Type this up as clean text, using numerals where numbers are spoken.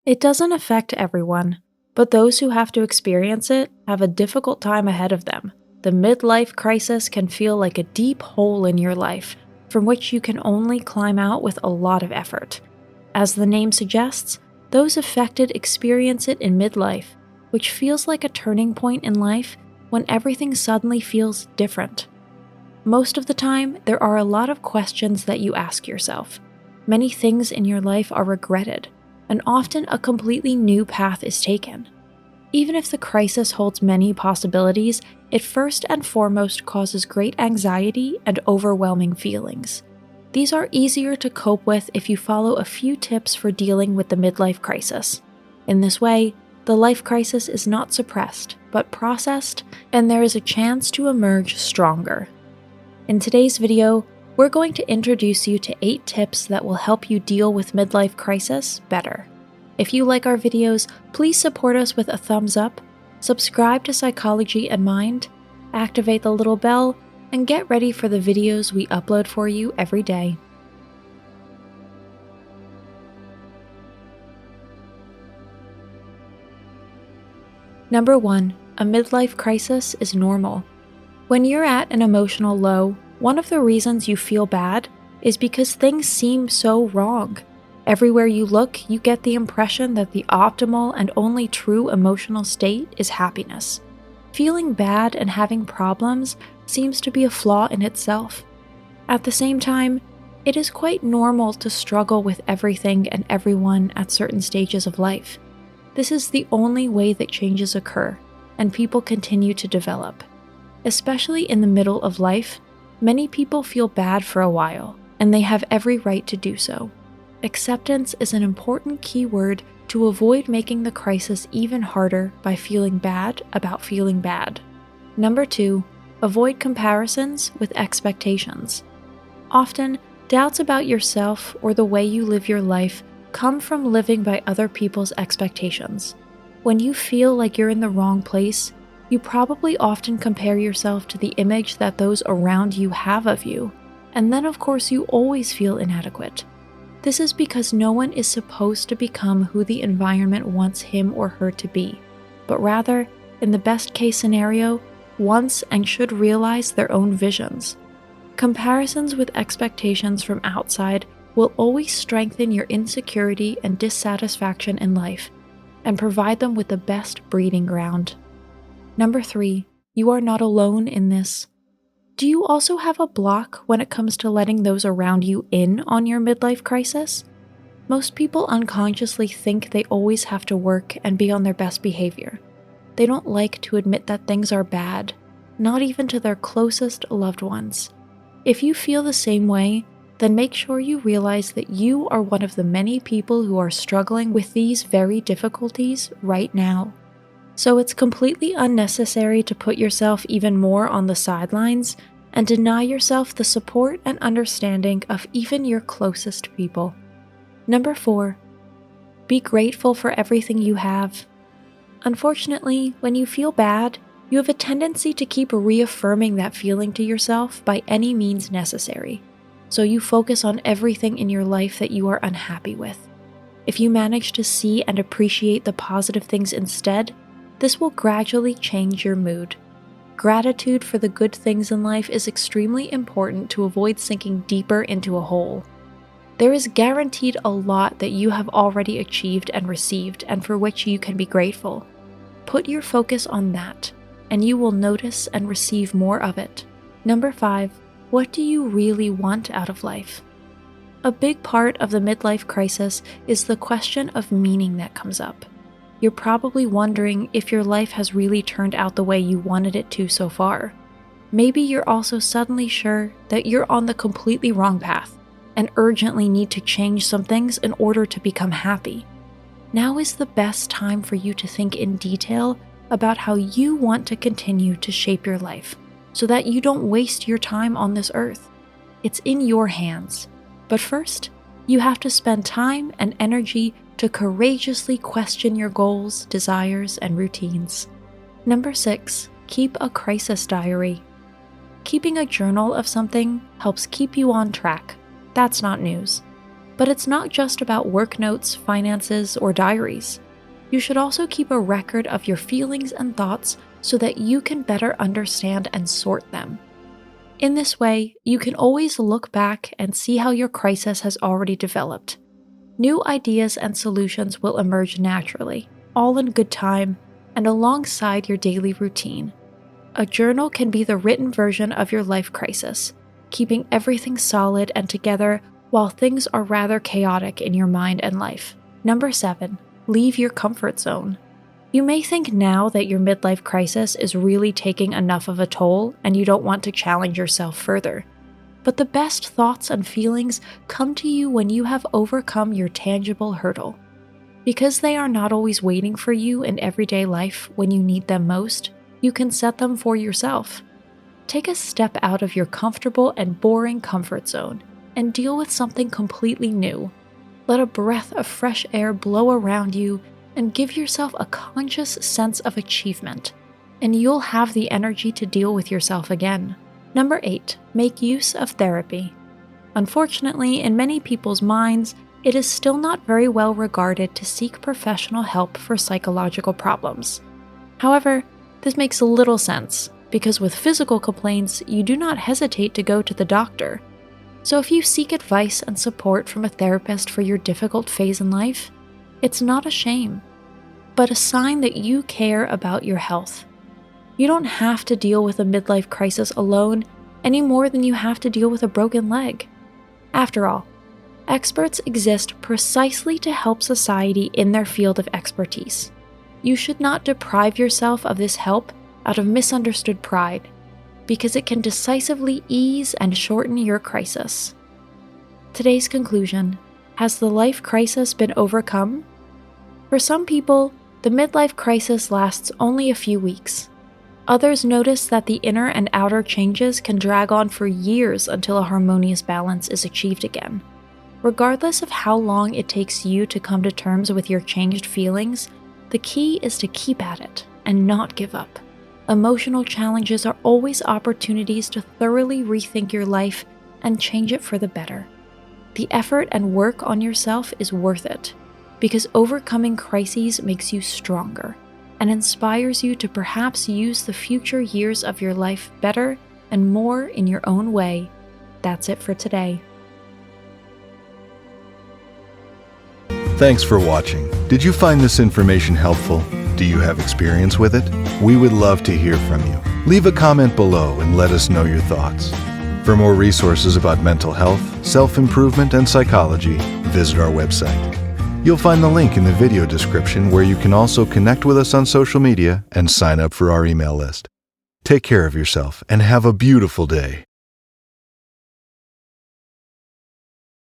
It doesn't affect everyone, but those who have to experience it have a difficult time ahead of them. The midlife crisis can feel like a deep hole in your life, from which you can only climb out with a lot of effort. As the name suggests, those affected experience it in midlife, which feels like a turning point in life when everything suddenly feels different. Most of the time, there are a lot of questions that you ask yourself. Many things in your life are regretted, and often a completely new path is taken. Even if the crisis holds many possibilities, it first and foremost causes great anxiety and overwhelming feelings. These are easier to cope with if you follow a few tips for dealing with the midlife crisis. In this way, the life crisis is not suppressed, but processed, and there is a chance to emerge stronger. In today's video, we're going to introduce you to 8 tips that will help you deal with midlife crisis better. If you like our videos, please support us with a thumbs up, subscribe to Psychology and Mind, activate the little bell, and get ready for the videos we upload for you every day. Number 1. A midlife crisis is normal. When you're at an emotional low, one of the reasons you feel bad is because things seem so wrong. Everywhere you look, you get the impression that the optimal and only true emotional state is happiness. Feeling bad and having problems seems to be a flaw in itself. At the same time, it is quite normal to struggle with everything and everyone at certain stages of life. This is the only way that changes occur, and people continue to develop. Especially in the middle of life, many people feel bad for a while, and they have every right to do so. Acceptance is an important key word to avoid making the crisis even harder by feeling bad about feeling bad. Number 2, avoid comparisons with expectations. Often, doubts about yourself or the way you live your life come from living by other people's expectations. When you feel like you're in the wrong place, you probably often compare yourself to the image that those around you have of you, and then of course you always feel inadequate. This is because no one is supposed to become who the environment wants him or her to be, but rather, in the best case scenario, wants and should realize their own visions. Comparisons with expectations from outside will always strengthen your insecurity and dissatisfaction in life, and provide them with the best breeding ground. Number 3, you are not alone in this. Do you also have a block when it comes to letting those around you in on your midlife crisis? Most people unconsciously think they always have to work and be on their best behavior. They don't like to admit that things are bad, not even to their closest loved ones. If you feel the same way, then make sure you realize that you are one of the many people who are struggling with these very difficulties right now. So it's completely unnecessary to put yourself even more on the sidelines and deny yourself the support and understanding of even your closest people. Number 4, be grateful for everything you have. Unfortunately, when you feel bad, you have a tendency to keep reaffirming that feeling to yourself by any means necessary. So you focus on everything in your life that you are unhappy with. If you manage to see and appreciate the positive things instead, this will gradually change your mood. Gratitude for the good things in life is extremely important to avoid sinking deeper into a hole. There is guaranteed a lot that you have already achieved and received and for which you can be grateful. Put your focus on that, and you will notice and receive more of it. Number 5, what do you really want out of life? A big part of the midlife crisis is the question of meaning that comes up. You're probably wondering if your life has really turned out the way you wanted it to so far. Maybe you're also suddenly sure that you're on the completely wrong path and urgently need to change some things in order to become happy. Now is the best time for you to think in detail about how you want to continue to shape your life so that you don't waste your time on this earth. It's in your hands. But first, you have to spend time and energy to courageously question your goals, desires, and routines. Number 6, keep a crisis diary. Keeping a journal of something helps keep you on track. That's not news. But it's not just about work notes, finances, or diaries. You should also keep a record of your feelings and thoughts so that you can better understand and sort them. In this way, you can always look back and see how your crisis has already developed. New ideas and solutions will emerge naturally, all in good time, and alongside your daily routine. A journal can be the written version of your life crisis, keeping everything solid and together while things are rather chaotic in your mind and life. Number 7, leave your comfort zone. You may think now that your midlife crisis is really taking enough of a toll and you don't want to challenge yourself further. But the best thoughts and feelings come to you when you have overcome your tangible hurdle. Because they are not always waiting for you in everyday life when you need them most, you can set them for yourself. Take a step out of your comfortable and boring comfort zone and deal with something completely new. Let a breath of fresh air blow around you and give yourself a conscious sense of achievement, and you'll have the energy to deal with yourself again. Number 8, make use of therapy. Unfortunately, in many people's minds, it is still not very well regarded to seek professional help for psychological problems. However, this makes little sense, because with physical complaints, you do not hesitate to go to the doctor. So if you seek advice and support from a therapist for your difficult phase in life, it's not a shame, but a sign that you care about your health. You don't have to deal with a midlife crisis alone any more than you have to deal with a broken leg. After all, experts exist precisely to help society in their field of expertise. You should not deprive yourself of this help out of misunderstood pride, because it can decisively ease and shorten your crisis. Today's conclusion: has the life crisis been overcome? For some people, the midlife crisis lasts only a few weeks. Others notice that the inner and outer changes can drag on for years until a harmonious balance is achieved again. Regardless of how long it takes you to come to terms with your changed feelings, the key is to keep at it and not give up. Emotional challenges are always opportunities to thoroughly rethink your life and change it for the better. The effort and work on yourself is worth it, because overcoming crises makes you stronger and inspires you to perhaps use the future years of your life better and more in your own way. That's it for today. Thanks for watching. Did you find this information helpful? Do you have experience with it? We would love to hear from you. Leave a comment below and let us know your thoughts. For more resources about mental health, self-improvement, and psychology, visit our website. You'll find the link in the video description, where you can also connect with us on social media and sign up for our email list. Take care of yourself and have a beautiful day.